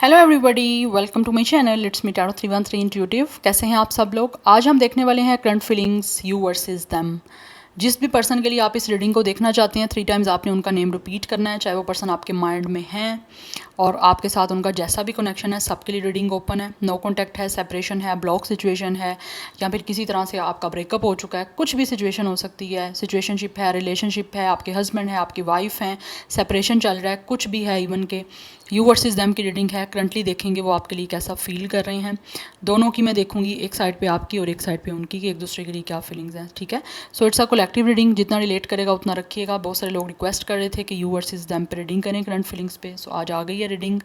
Hello everybody, welcome to my channel. It's me tarot 313 intuitive. कैसे हैं आप सब लोग? आज हम देखने वाले हैं current feelings you versus them. जिस भी पर्सन के लिए आप इस रीडिंग को देखना चाहते हैं 3 टाइम्स आपने उनका नेम रिपीट करना है, चाहे वो पर्सन आपके माइंड में है और आपके साथ उनका जैसा भी कनेक्शन है, सबके लिए रीडिंग ओपन है। नो कॉन्टैक्ट है, सेपरेशन है, ब्लॉक सिचुएशन है, या फिर किसी तरह से आपका ब्रेकअप हो चुका है, कुछ भी सिचुएशन हो सकती है। सिचुएशनशिप है, रिलेशनशिप है, आपके हस्बैंड है, आपकी वाइफ हैं, सेपरेशन चल रहा है, कुछ भी है, इवन के यू वर्सेस देम की रीडिंग है। करंटली देखेंगे वो आपके लिए कैसा फील कर रहे हैं। दोनों की मैं देखूंगी, एक साइड पे आपकी और एक साइड पे उनकी, कि एक दूसरे के लिए क्या फीलिंग्स हैं। ठीक है, so it's a collective reading, जितना रिलेट करेगा उतना रखिएगा। बहुत सारे लोग रिक्वेस्ट कर रहे थे कि यू वर्सेस देम पे रीडिंग करें करंट फीलिंग्स पे, सो आज आ गई है रीडिंग।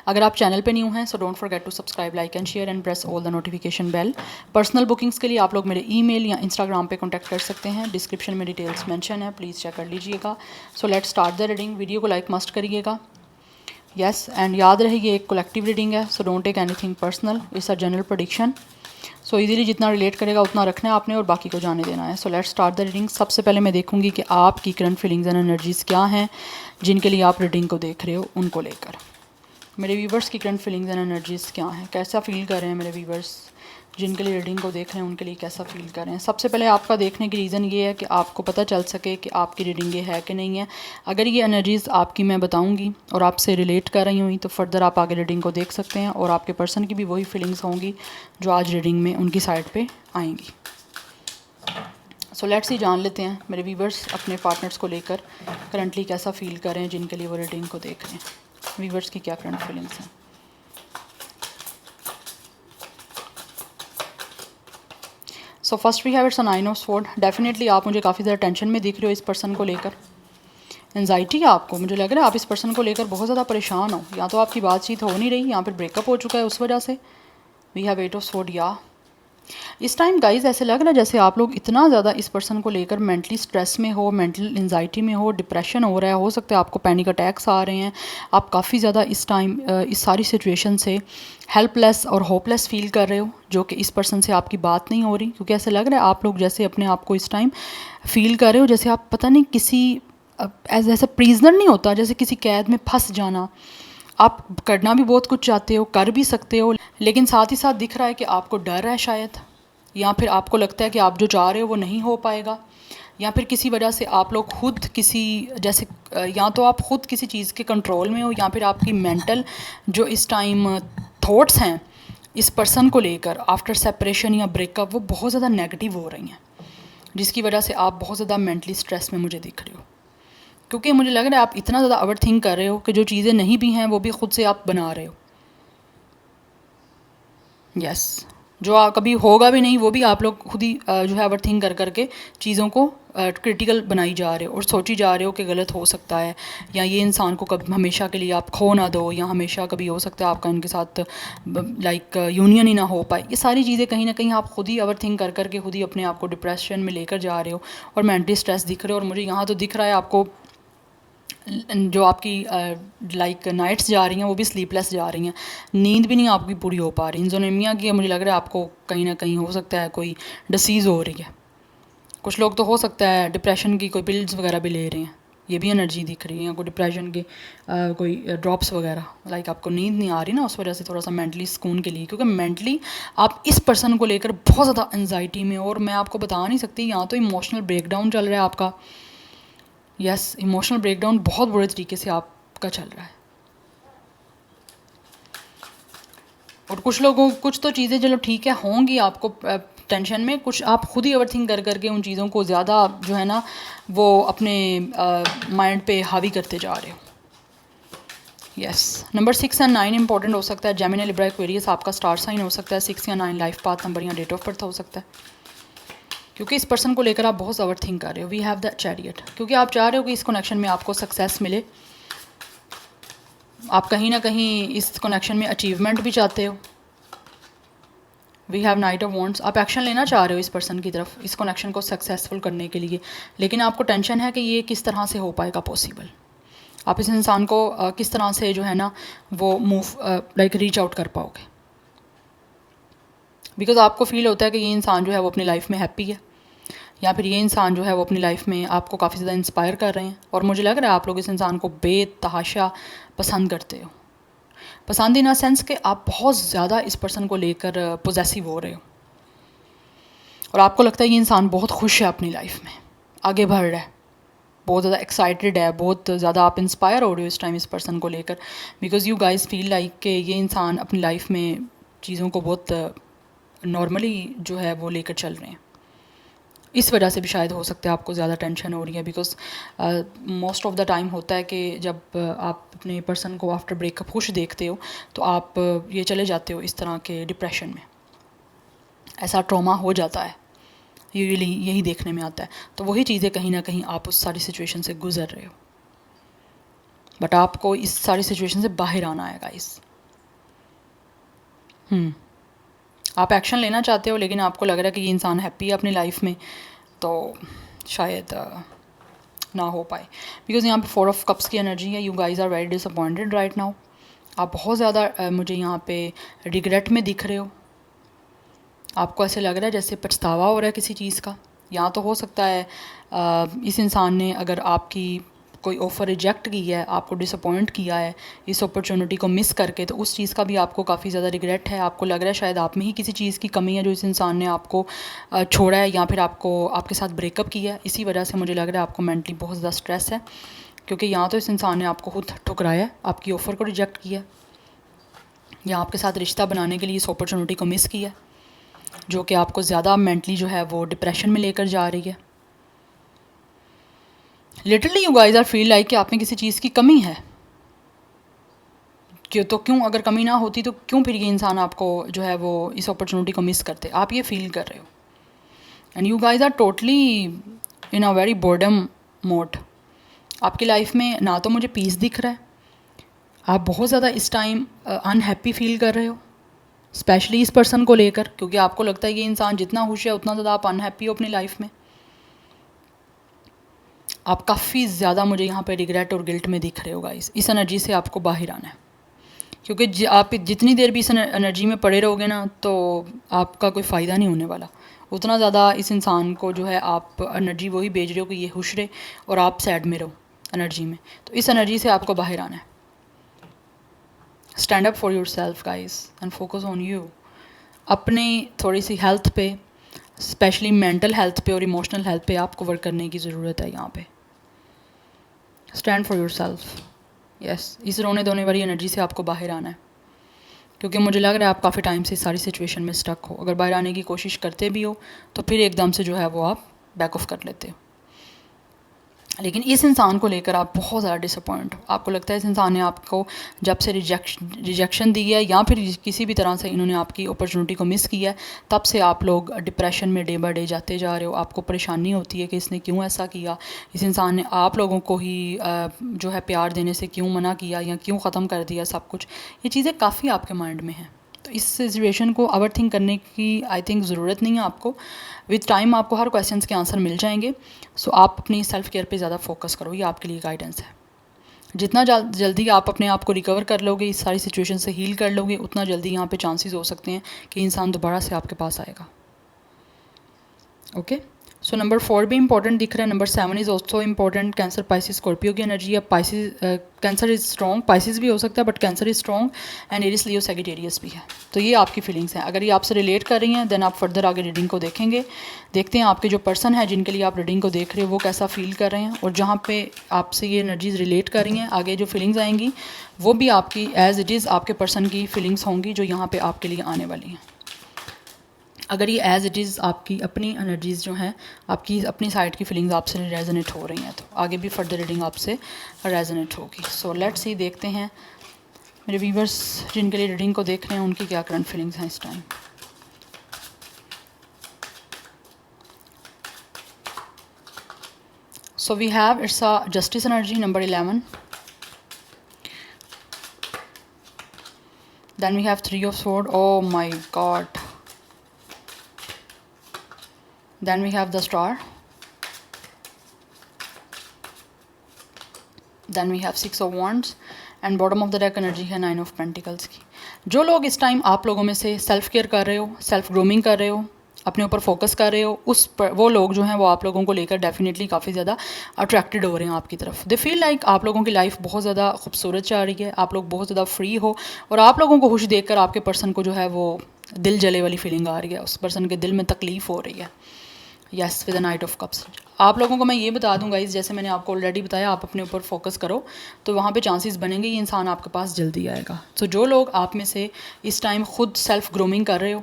अगर आप चैनल पे न्यू हैं, so don't forget to subscribe, like and share and press all the notification bell. Personal bookings के लिए आप लोग मेरे ईमेल या इंस्टाग्राम पे कांटेक्ट कर सकते हैं। डिस्क्रिप्शन में डिटेल्स मेंशन है, प्लीज़ चेक कर लीजिएगा। So let's start the reading. Video को लाइक मस्ट करिएगा। यस, एंड याद रहे ये एक कलेक्टिव रीडिंग है, so don't take anything personal, it's a general prediction. So easily जितना रिलेट करेगा उतना रखना है आपने और बाकी को जाने देना है। सो लेट्स स्टार्ट द रीडिंग। सबसे पहले मैं देखूंगी कि आपकी करंट फीलिंग्स एंड एनर्जीज़ क्या हैं जिनके लिए आप रीडिंग को देख रहे हो, उनको लेकर। मेरे व्यूवर्स की करंट फीलिंग्स एंड एनर्जीज़ क्या हैं, कैसा फील कर रहे हैं मेरे व्यूवर्स जिनके लिए रीडिंग को देख रहे हैं, उनके लिए कैसा फील कर रहे हैं। सबसे पहले आपका देखने की रीज़न ये है कि आपको पता चल सके कि आपकी रीडिंग ये है कि नहीं है। अगर ये एनर्जीज़ आपकी मैं बताऊंगी और आपसे रिलेट कर रही हुई तो फर्दर आप आगे रीडिंग को देख सकते हैं और आपके पर्सन की भी वही फीलिंग्स होंगी जो आज रीडिंग में उनकी साइड पर आएंगी। सो लेट्स ही जान लेते हैं मेरे व्यूवर्स अपने पार्टनर्स को लेकर करंटली कैसा फील कर रहे हैं जिनके लिए वो रीडिंग को देख रहे हैं। व्यूवर्स की क्या करंट फीलिंग्स हैं। So first we have it's a 9 of sword. Definitely आप मुझे काफ़ी ज़्यादा टेंशन में दिख रहे हो इस पर्सन को लेकर। एंजाइटी है आपको, मुझे लग रहा है आप इस पर्सन को लेकर बहुत ज़्यादा परेशान हो, या तो आपकी बातचीत हो नहीं रही, यहाँ पर ब्रेकअप हो चुका है उस वजह से। We have 8 of sword. या इस टाइम गाइज ऐसे लग रहा है जैसे आप लोग इतना ज़्यादा इस पर्सन को लेकर मेंटली स्ट्रेस में हो, मेंटल एंजाइटी में हो, डिप्रेशन हो रहा है, हो सकता है आपको पैनिक अटैक्स आ रहे हैं। आप काफ़ी ज़्यादा इस टाइम इस सारी सिचुएशन से हेल्पलेस और होपलेस फील कर रहे हो, जो कि इस पर्सन से आपकी बात नहीं हो रही। क्योंकि ऐसे लग रहा है आप लोग जैसे अपने आप को इस टाइम फील कर रहे हो जैसे आप पता नहीं किसी ऐसा प्रिजनर नहीं होता, जैसे किसी कैद में फंस जाना। आप करना भी बहुत कुछ चाहते हो, कर भी सकते हो, लेकिन साथ ही साथ दिख रहा है कि आपको डर है शायद, या फिर आपको लगता है कि आप जो चाह रहे हो वो नहीं हो पाएगा, या फिर किसी वजह से आप लोग खुद किसी जैसे या तो आप खुद किसी चीज़ के कंट्रोल में हो, या फिर आपकी मेंटल जो इस टाइम थॉट्स हैं इस पर्सन को लेकर आफ्टर सेपरेशन या ब्रेकअप वो बहुत ज़्यादा नेगेटिव हो रही हैं, जिसकी वजह से आप बहुत ज़्यादा मेंटली स्ट्रेस में मुझे दिख रहे हो। क्योंकि मुझे लग रहा है आप इतना ज़्यादा ओवर थिंक कर रहे हो कि जो चीज़ें नहीं भी हैं वो भी खुद से आप बना रहे हो। यस, जो कभी होगा भी नहीं वो भी आप लोग खुद ही जो है ओवर थिंक कर करके चीज़ों को क्रिटिकल बनाई जा रहे हो और सोची जा रहे हो कि गलत हो सकता है, या ये इंसान को कभी हमेशा के लिए आप खो ना दो, या हमेशा कभी हो सकता है आपका इनके साथ लाइक यूनियन ही ना हो पाए। ये सारी चीज़ें कहीं ना कहीं आप खुद ही ओवर थिंक कर करके खुद ही अपने आप को डिप्रेशन में लेकर जा रहे हो और मेंटली स्ट्रेस दिख रहे हो। और मुझे यहाँ तो दिख रहा है आपको जो आपकी लाइक नाइट्स जा रही हैं वो भी स्लीपलेस जा रही हैं, नींद भी नहीं आपकी पूरी हो पा रही। इंसोम्निया की मुझे लग रहा है आपको कहीं ना कहीं हो सकता है कोई डिसीज़ हो रही है। कुछ लोग तो हो सकता है डिप्रेशन की कोई पिल्स वगैरह भी ले रहे हैं, ये भी एनर्जी दिख रही है, या कोई डिप्रेशन के कोई ड्रॉप्स वगैरह, लाइक आपको नींद नहीं आ रही ना, उस वजह से थोड़ा सा मेंटली सुकून के लिए। क्योंकि मेंटली आप इस पर्सन को लेकर बहुत ज़्यादा एनजाइटी में, और मैं आपको बता नहीं सकती, यहाँ तो इमोशनल ब्रेकडाउन चल रहा है आपका। यस, इमोशनल ब्रेकडाउन बहुत बुरे तरीके से आपका चल रहा है। और कुछ लोगों कुछ तो चीज़ें चलो ठीक है होंगी आपको टेंशन में, कुछ आप खुद ही ओवरथिंक कर करके उन चीज़ों को ज़्यादा जो है ना वो अपने माइंड पे हावी करते जा रहे हो। यस, नंबर 6 एंड 9 इंपॉर्टेंट हो सकता है। जेमिनी, लिब्रा, एक्वेरियस आपका स्टार साइन हो सकता है। 6 या 9 लाइफ पाथ नंबर या डेट ऑफ बर्थ हो सकता है। क्योंकि इस पर्सन को लेकर आप बहुत ओवर थिंक कर रहे हो। वी हैव द चैरियट, क्योंकि आप चाह रहे हो कि इस कनेक्शन में आपको सक्सेस मिले, आप कहीं ना कहीं इस कनेक्शन में अचीवमेंट भी चाहते हो। We have knight of wands, आप एक्शन लेना चाह रहे हो इस पर्सन की तरफ इस कनेक्शन को सक्सेसफुल करने के लिए, लेकिन आपको टेंशन है कि ये किस तरह से हो पाएगा पॉसिबल। आप इस इंसान को किस तरह से जो है ना वो मूव लाइक रीच आउट कर पाओगे, बिकॉज आपको फील होता है कि ये इंसान जो है वो अपनी लाइफ में हैप्पी है, या फिर ये इंसान जो है वो अपनी लाइफ में आपको काफ़ी ज़्यादा इंस्पायर कर रहे हैं। और मुझे लग रहा है आप लोग इस इंसान को बेतहाशा पसंद करते हो। पसंद इन अ सेंस कि आप बहुत ज़्यादा इस पर्सन को लेकर पोजेसिव हो रहे हो और आपको लगता है ये इंसान बहुत खुश है अपनी लाइफ में, आगे बढ़ रहा है, बहुत ज़्यादा एक्साइटेड है, बहुत ज़्यादा आप इंस्पायर हो रहे हो इस टाइम इस पर्सन को लेकर, because you guys feel like कि ये इंसान अपनी लाइफ में चीज़ों को बहुत नॉर्मली जो है वो लेकर चल रहे हैं। इस वजह से भी शायद हो सकता है आपको ज़्यादा टेंशन हो रही है, because most of the time होता है कि जब आप अपने पर्सन को आफ्टर ब्रेकअप खुश देखते हो तो आप ये चले जाते हो इस तरह के डिप्रेशन में, ऐसा ट्रॉमा हो जाता है, यूजुअली यही देखने में आता है। तो वही चीज़ें कहीं ना कहीं आप उस सारी सिचुएशन से गुजर रहे हो, बट आपको इस सारी सिचुएशन से बाहर आना है गाइस। आप एक्शन लेना चाहते हो लेकिन आपको लग रहा है कि ये इंसान हैप्पी है अपनी लाइफ में, तो शायद ना हो पाए, बिकॉज यहाँ पे 4 ऑफ कप्स की एनर्जी है। You guys are very disappointed right now. आप बहुत ज़्यादा मुझे यहाँ पे रिग्रेट में दिख रहे हो, आपको ऐसे लग रहा है जैसे पछतावा हो रहा है किसी चीज़ का। या तो हो सकता है इस इंसान ने अगर आपकी कोई ऑफ़र रिजेक्ट की है, आपको डिसअपॉइंट किया है इस अपॉर्चुनिटी को मिस करके, तो उस चीज़ का भी आपको काफ़ी ज़्यादा रिग्रेट है। आपको लग रहा है शायद आप में ही किसी चीज़ की कमी है जो इस इंसान ने आपको छोड़ा है या फिर आपको आपके साथ ब्रेकअप किया है। इसी वजह से मुझे लग रहा है आपको मेंटली बहुत ज़्यादा स्ट्रेस है, क्योंकि यहाँ तो इस इंसान ने आपको खुद ठुकराया है, आपकी ऑफ़र को रिजेक्ट किया है या आपके साथ रिश्ता बनाने के लिए इस अपॉर्चुनिटी को मिस किया, जो कि आपको ज़्यादा मेंटली जो है वो डिप्रेशन में लेकर जा रही है। Literally you guys are feel like कि आप में किसी चीज़ की कमी है, क्यों तो क्यों, अगर कमी ना होती तो क्यों फिर ये इंसान आपको जो है वो इस अपॉर्चुनिटी को मिस करते, आप ये फील कर रहे हो। And you guys are totally in a very boredom mode. आपकी लाइफ में ना तो मुझे पीस दिख रहा है, आप बहुत ज़्यादा इस टाइम अनहैप्पी फील कर रहे हो, स्पेशली इस पर्सन को लेकर, क्योंकि आपको लगता है ये इंसान जितना खुश है उतना ज़्यादा आप अनहैप्पी हो अपनी लाइफ में। आप काफ़ी ज़्यादा मुझे यहाँ पे रिग्रेट और गिल्ट में दिख रहे हो गाइस। इस एनर्जी से आपको बाहर आना है, क्योंकि आप जितनी देर भी इस एनर्जी में पड़े रहोगे ना तो आपका कोई फ़ायदा नहीं होने वाला। उतना ज़्यादा इस इंसान को जो है आप एनर्जी वही भेज रहे हो कि ये खुश रहे और आप सैड में रहो एनर्जी में। तो इस एनर्जी से आपको बाहर आना है। Stand up for your self guys and focus on you. अपनी थोड़ी सी हेल्थ पे, स्पेशली मेंटल हेल्थ पे और इमोशनल हेल्थ पे आपको वर्क करने की ज़रूरत है यहाँ पे। Stand for your self. Yes, इस रोने धोने वाली एनर्जी से आपको बाहर आना है, क्योंकि मुझे लग रहा है आप काफ़ी टाइम से सारी सिचुएशन में स्टक हो। अगर बाहर आने की कोशिश करते भी हो तो फिर एकदम से जो है वो आप बैक ऑफ कर लेते हो। लेकिन इस इंसान को लेकर आप बहुत ज़्यादा डिसअपॉइंट हो। आपको लगता है इस इंसान ने आपको जब से रिजेक्शन दी है या फिर किसी भी तरह से इन्होंने आपकी अपॉर्चुनिटी को मिस किया है, तब से आप लोग डिप्रेशन में डे बाय डे जाते जा रहे हो। आपको परेशानी होती है कि इसने क्यों ऐसा किया, इस इंसान ने आप लोगों को ही जो है प्यार देने से क्यों मना किया या क्यों ख़त्म कर दिया सब कुछ। ये चीज़ें काफ़ी आपके माइंड में हैं। तो इस सिचुएशन को ओवर थिंक करने की आई थिंक ज़रूरत नहीं है आपको। विद टाइम आपको हर क्वेश्चंस के आंसर मिल जाएंगे। सो आप अपनी सेल्फ केयर पे ज़्यादा फोकस करो, ये आपके लिए गाइडेंस है। जितना जल्दी आप अपने आप को रिकवर कर लोगे, इस सारी सिचुएशन से हील कर लोगे, उतना जल्दी यहाँ पे चांसेस हो सकते हैं कि इंसान दोबारा से आपके पास आएगा। ओके, सो नंबर 4 भी इंपॉर्टेंट दिख रहा है। Number 7 is also important. Cancer, Pisces, Scorpio की एनर्जी है। Pisces, Cancer is strong, Pisces भी हो सकता है but Cancer is strong, and Aries, Leo, Sagittarius भी है। तो ये आपकी फीलिंग्स हैं। अगर ये आपसे रिलेट कर रही हैं देन आप फर्दर आगे रीडिंग को देखेंगे। देखते हैं आपके जो पर्सन है जिनके लिए आप रीडिंग को देख रहे हो वो कैसा फील कर रहे हैं, और जहाँ पे आपसे ये एनर्जीज रिलेट कर रही हैं आगे जो फीलिंग्स आएंगी वो भी आपकी एज इट इज़ आपके पर्सन की फीलिंग्स होंगी जो यहाँ पे आपके लिए आने वाली हैं। अगर ये एज इट इज़ आपकी अपनी एनर्जीज़ जो हैं, आपकी अपनी साइड की फीलिंग्स आपसे रेजोनेट हो रही हैं, तो आगे भी फर्दर रीडिंग आपसे रेजोनेट होगी। सो लेट्स सी, देखते हैं मेरे व्यूवर्स जिनके लिए रीडिंग को देख रहे हैं उनकी क्या करंट फीलिंग्स हैं इस time. So we have it's a justice energy, number 11। Then we have 3 of sword, oh my God. Then we have the star. Then we have 6 of wands and bottom of the deck energy है 9 of pentacles की। जो लोग इस time आप लोगों में से self care कर रहे हो, सेल्फ ग्रूमिंग कर रहे हो, अपने ऊपर फोकस कर रहे हो, उस पर वो लोग जो हैं वो आप लोगों को लेकर डेफिनेटली काफ़ी ज़्यादा अट्रैक्टेड हो रहे हैं आपकी तरफ। दे फील लाइक आप लोगों की लाइफ बहुत ज़्यादा खूबसूरत जा रही है, आप लोग बहुत ज़्यादा फ्री हो, और आप लोगों को खुश देखकर आपके पर्सन को जो है वो दिल जले वाली फीलिंग आ रही है, उस पर्सन के दिल में तकलीफ़ हो रही है। Yes, with the night of cups. आप लोगों को मैं ये बता दूँ गाइस, जैसे मैंने आपको ऑलरेडी बताया, आप अपने ऊपर फोकस करो तो वहाँ पे चांसेस बनेंगे ये इंसान आपके पास जल्दी आएगा। सो जो लोग आप में से इस टाइम खुद सेल्फ ग्रूमिंग कर रहे हो,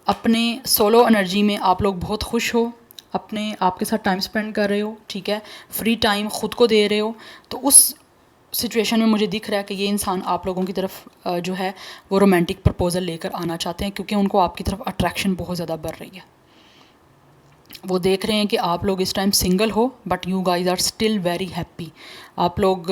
अपने सोलो एनर्जी में आप लोग बहुत खुश हो, अपने आपके साथ टाइम स्पेंड कर रहे हो, ठीक है, फ्री टाइम खुद को दे रहे हो, तो उस सिचुएशन में मुझे दिख रहा है कि ये इंसान आप लोगों की तरफ जो है वो रोमांटिक प्रपोजल लेकर आना चाहते हैं, क्योंकि उनको आपकी तरफ अट्रैक्शन बहुत ज़्यादा बढ़ रही है। वो देख रहे हैं कि आप लोग इस टाइम सिंगल हो, but you guys are still very happy. आप लोग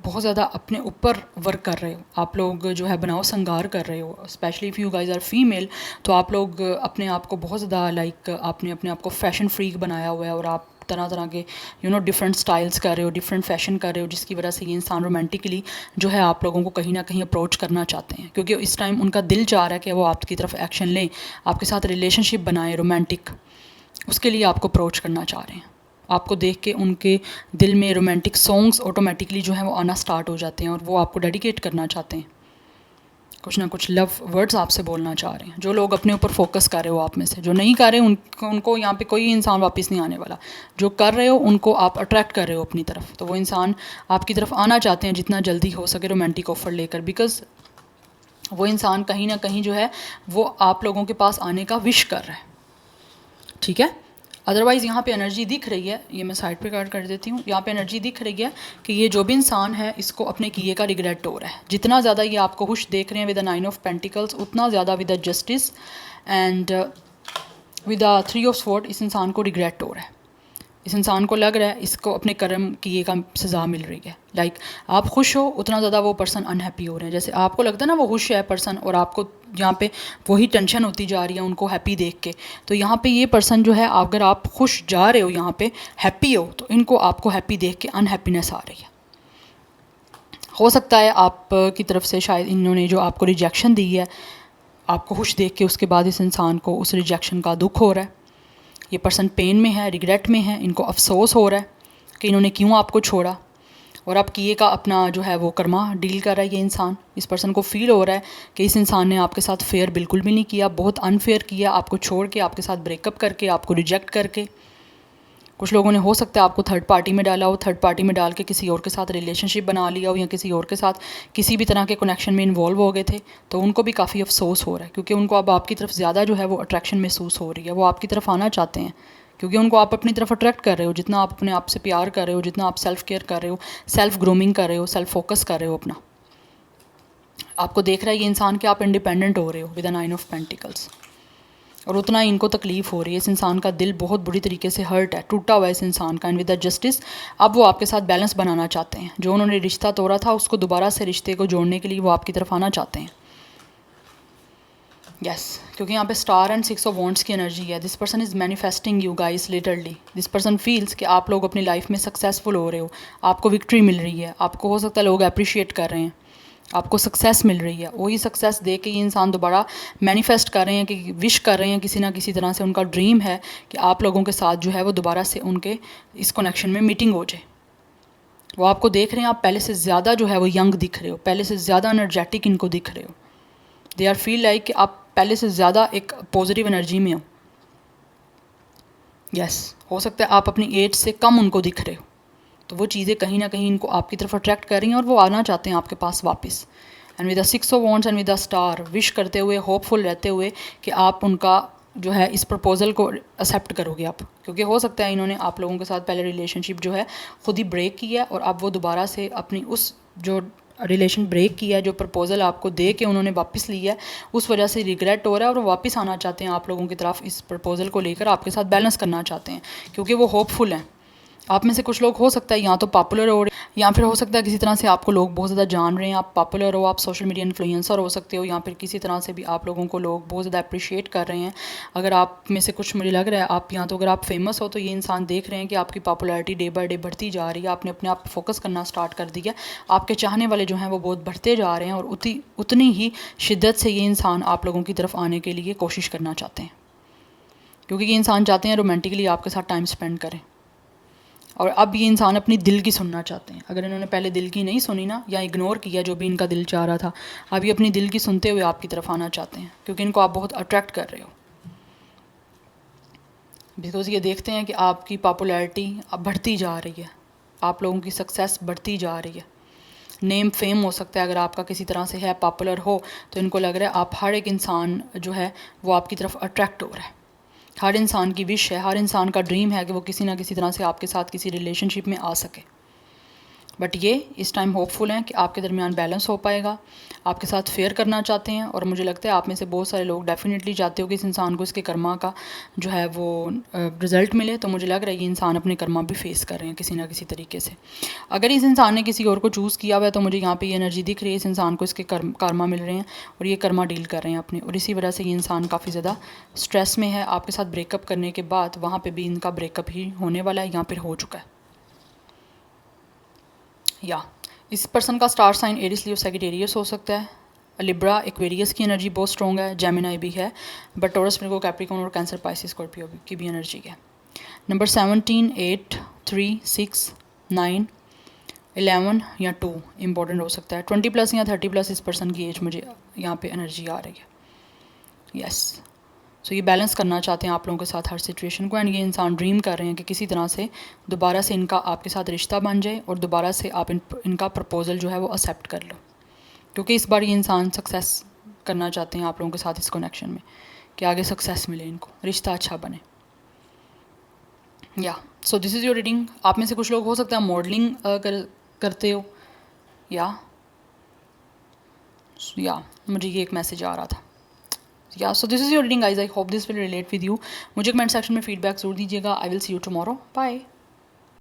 बहुत ज़्यादा अपने ऊपर वर्क कर रहे हो, आप लोग जो है बनाओ संगार कर रहे हो, specially if you guys are female, तो आप लोग अपने आप को बहुत ज़्यादा लाइक आपने अपने आप को फैशन फ्रीक बनाया हुआ है, और आप तरह तरह के डिफरेंट स्टाइल्स कर रहे हो, डिफरेंट फैशन कर रहे हो, जिसकी वजह से ये इंसान रोमांटिकली जो है आप लोगों को कहीं ना कहीं अप्रोच करना चाहते हैं, क्योंकि इस टाइम उनका दिल चाह रहा है कि वो आपकी तरफ एक्शन लें, आपके साथ रिलेशनशिप बनाए रोमांटिक, उसके लिए आपको अप्रोच करना चाह रहे हैं। आपको देख के उनके दिल में रोमांटिक सॉन्ग्स ऑटोमेटिकली जो है वो आना स्टार्ट हो जाते हैं, और वो आपको डेडिकेट करना चाहते हैं, कुछ ना कुछ लव वर्ड्स आपसे बोलना चाह रहे हैं। जो लोग अपने ऊपर फोकस कर रहे हो आप में से, जो नहीं कर रहे उनको यहाँ पे कोई इंसान वापस नहीं आने वाला, जो कर रहे हो उनको आप अट्रैक्ट कर रहे हो अपनी तरफ, तो वो इंसान आपकी तरफ आना चाहते हैं जितना जल्दी हो सके रोमांटिक ऑफर लेकर, बिकॉज वो इंसान कहीं ना कहीं जो है वो आप लोगों के पास आने का विश कर रहा है, ठीक है। अदरवाइज़ यहाँ पे एनर्जी दिख रही है, ये मैं साइड पे काट कर देती हूँ, यहाँ पे एनर्जी दिख रही है कि ये जो भी इंसान है इसको अपने किए का रिग्रेट हो रहा है। जितना ज़्यादा ये आपको खुश देख रहे हैं विद द 9 ऑफ पेंटिकल्स, उतना ज़्यादा with the justice and with the 3 of sword इस इंसान को रिग्रेट हो रहा है। इस इंसान को लग रहा है इसको अपने कर्म किए का सज़ा मिल रही है। लाइक आप खुश हो उतना ज़्यादा वो पर्सन अनहैप्पी हो रहे हैं। जैसे आपको लगता है ना वो खुश है पर्सन, और आपको यहाँ पे वही टेंशन होती जा रही है उनको हैप्पी देख के, तो यहाँ पे ये पर्सन जो है अगर आप खुश जा रहे हो यहाँ पे हैप्पी हो, तो इनको आपको हैप्पी देख के अनहैप्पीनेस आ रही है। हो सकता है आप की तरफ से शायद इन्होंने जो आपको रिजेक्शन दी है, आपको खुश देख के उसके बाद इस इंसान को उस रिजेक्शन का दुख हो रहा है। ये पर्सन पेन में है, रिग्रेट में है, इनको अफसोस हो रहा है कि इन्होंने क्यों आपको छोड़ा, और आप किए का अपना जो है वो कर्मा डील कर रहा है ये इंसान। इस पर्सन को फील हो रहा है कि इस इंसान ने आपके साथ फेयर बिल्कुल भी नहीं किया, बहुत अनफेयर किया, आपको छोड़ के, आपके साथ ब्रेकअप करके, आपको रिजेक्ट करके। कुछ लोगों ने हो सकता है आपको थर्ड पार्टी में डाला हो, थर्ड पार्टी में डाल के किसी और के साथ रिलेशनशिप बना लिया हो, या किसी और के साथ किसी भी तरह के कनेक्शन में इन्वॉल्व हो गए थे, तो उनको भी काफ़ी अफसोस हो रहा है, क्योंकि उनको अब आपकी तरफ ज़्यादा जो है वो अट्रैक्शन महसूस हो रही है। वो आपकी तरफ आना चाहते हैं क्योंकि उनको आप अपनी तरफ अट्रैक्ट कर रहे हो। जितना आप अपने आप से प्यार कर रहे हो, जितना आप सेल्फ केयर कर रहे हो, सेल्फ ग्रूमिंग कर रहे हो, सेल्फ फोकस कर रहे हो अपना, आपको देख रहा है ये इंसान कि आप इंडिपेंडेंट हो रहे हो विद द 9 ऑफ पेंटिकल्स, और उतना ही इनको तकलीफ़ हो रही है। इस इंसान का दिल बहुत बुरी तरीके से हर्ट है, टूटा हुआ है इस इंसान का, एंड विद द जस्टिस अब वो आपके साथ बैलेंस बनाना चाहते हैं। जो उन्होंने रिश्ता तोड़ा था उसको दोबारा से रिश्ते को जोड़ने के लिए वो आपकी तरफ आना चाहते हैं। यस, क्योंकि यहाँ पे स्टार एंड 6 ऑफ वॉन्ड्स की एनर्जी है। This person is manifesting you guys literally. This person feels कि आप लोग अपनी लाइफ में सक्सेसफुल हो रहे हो, आपको विक्ट्री मिल रही है, आपको हो सकता है लोग अप्रिशिएट कर रहे हैं, आपको सक्सेस मिल रही है। वही सक्सेस दे के ये इंसान दोबारा मैनिफेस्ट कर रहे हैं, कि विश कर रहे हैं किसी ना किसी तरह से, उनका ड्रीम है कि आप लोगों के साथ जो है वो दोबारा से उनके इस कनेक्शन में मीटिंग हो जाए। वो आपको देख रहे हैं, आप पहले से ज़्यादा जो है वो यंग दिख रहे हो, पहले से ज़्यादा एनर्जेटिक इनको दिख रहे हो। दे आर फील लाइक कि आप पहले से ज़्यादा एक पॉजिटिव एनर्जी में हो। यस, हो सकता है आप अपनी एज से कम उनको दिख रहे हो, तो वो चीज़ें कहीं ना कहीं इनको आपकी तरफ अट्रैक्ट कर रही हैं और वो आना चाहते हैं आपके पास वापस। And with the 6 of wands and with the star, wish करते हुए, होपफुल रहते हुए कि आप उनका जो है इस प्रपोज़ल को एक्सेप्ट करोगे आप, क्योंकि हो सकता है इन्होंने आप लोगों के साथ पहले रिलेशनशिप जो है ख़ुद ही ब्रेक किया है, और अब वो दोबारा से अपनी उस जो रिलेशन ब्रेक किया है, जो प्रपोज़ल आपको दे के उन्होंने वापस लिया है, उस वजह से रिग्रेट हो रहा है, और वो वापस आना चाहते हैं आप लोगों की तरफ इस प्रपोज़ल को लेकर, आपके साथ बैलेंस करना चाहते हैं, क्योंकि वो होपफुल हैं। आप में से कुछ लोग हो सकता है या तो पॉपुलर हो रहे, या फिर हो सकता है किसी तरह से आपको लोग बहुत ज़्यादा जान रहे हैं, आप पॉपुलर हो, आप सोशल मीडिया इन्फ्लुएंसर हो सकते हो, या फिर किसी तरह से भी आप लोगों को लोग बहुत ज़्यादा अप्रिशिएट कर रहे हैं। अगर आप में से कुछ, मुझे लग रहा है आप या तो अगर आप फेमस हो, तो ये इंसान देख रहे हैं कि आपकी पॉपुलैरिटी डे बाय डे बढ़ती जा रही है, आपने अपने आप फोकस करना स्टार्ट कर दिया, आपके चाहने वाले जो हैं वो बहुत बढ़ते जा रहे हैं, और उतनी ही शिद्दत से ये इंसान आप लोगों की तरफ आने के लिए कोशिश करना चाहते हैं। क्योंकि ये इंसान चाहते हैं रोमांटिकली आपके साथ टाइम स्पेंड करें, और अब ये इंसान अपनी दिल की सुनना चाहते हैं। अगर इन्होंने पहले दिल की नहीं सुनी ना, या इग्नोर किया जो भी इनका दिल चाह रहा था, अब ये अपनी दिल की सुनते हुए आपकी तरफ आना चाहते हैं, क्योंकि इनको आप बहुत अट्रैक्ट कर रहे हो। बिकॉज ये देखते हैं कि आपकी पॉपुलैरिटी अब बढ़ती जा रही है, आप लोगों की सक्सेस बढ़ती जा रही है, नेम फेम हो सकता है अगर आपका किसी तरह से है, पॉपुलर हो, तो इनको लग रहा है आप हर एक इंसान जो है वो आपकी तरफ अट्रैक्ट हो रहा है। हर इंसान की विश है, हर इंसान का ड्रीम है कि वो किसी ना किसी तरह से आपके साथ किसी रिलेशनशिप में आ सके। बट ये इस टाइम होपफुल हैं कि आपके दरमियान बैलेंस हो पाएगा, आपके साथ फेयर करना चाहते हैं। और मुझे लगता है आप में से बहुत सारे लोग डेफिनेटली चाहते हो कि इस इंसान को इसके कर्मा का जो है वो रिज़ल्ट मिले। तो मुझे लग रहा है ये इंसान अपने कर्मा भी फेस कर रहे हैं किसी ना किसी तरीके से। अगर इस इंसान ने किसी और को चूज़ किया हुआ है तो मुझे यहाँ पे ये एनर्जी दिख रही है, इस इंसान को इसके कर्मा मिल रहे हैं और ये कर्मा डील कर रहे हैं अपने, और इसी वजह से ये इंसान काफ़ी ज़्यादा स्ट्रेस में है। आपके साथ ब्रेकअप करने के बाद वहाँ पर भी इनका ब्रेकअप ही होने वाला है, यहाँ पर हो चुका है। या इस पर्सन का star sign Aries Leo Sagittarius हो सकता है, लिब्रा एक्वेरियस की एनर्जी बहुत स्ट्रॉन्ग है, जेमिनाई भी है, बट टॉरस मेरे को कैप्रिकॉर्न और कैंसर पाइसिस स्कॉर्पियो की भी एनर्जी है। नंबर 17, 8, 3, 6, 9, 11 या 2 इंपॉर्टेंट हो सकता है। 20+ या 30+ इस पर्सन की एज मुझे यहाँ पे एनर्जी आ रही है। यस, सो ये बैलेंस करना चाहते हैं आप लोगों के साथ हर सिचुएशन को, एंड ये इंसान ड्रीम कर रहे हैं कि किसी तरह से दोबारा से इनका आपके साथ रिश्ता बन जाए और दोबारा से आप इनका प्रपोज़ल जो है वो एक्सेप्ट कर लो, क्योंकि इस बार ये इंसान सक्सेस करना चाहते हैं आप लोगों के साथ इस कनेक्शन में, कि आगे सक्सेस मिले, इनको रिश्ता अच्छा बने। या so this is your reading. आप में से कुछ लोग हो सकता है मॉडलिंग करते हो, या मुझे ये एक मैसेज आ रहा था। या so this is your reading guys, I hope this will relate with you. मुझे कमेंट सेक्शन में फीडबैक जरूर दीजिएगा। I will see you tomorrow, bye.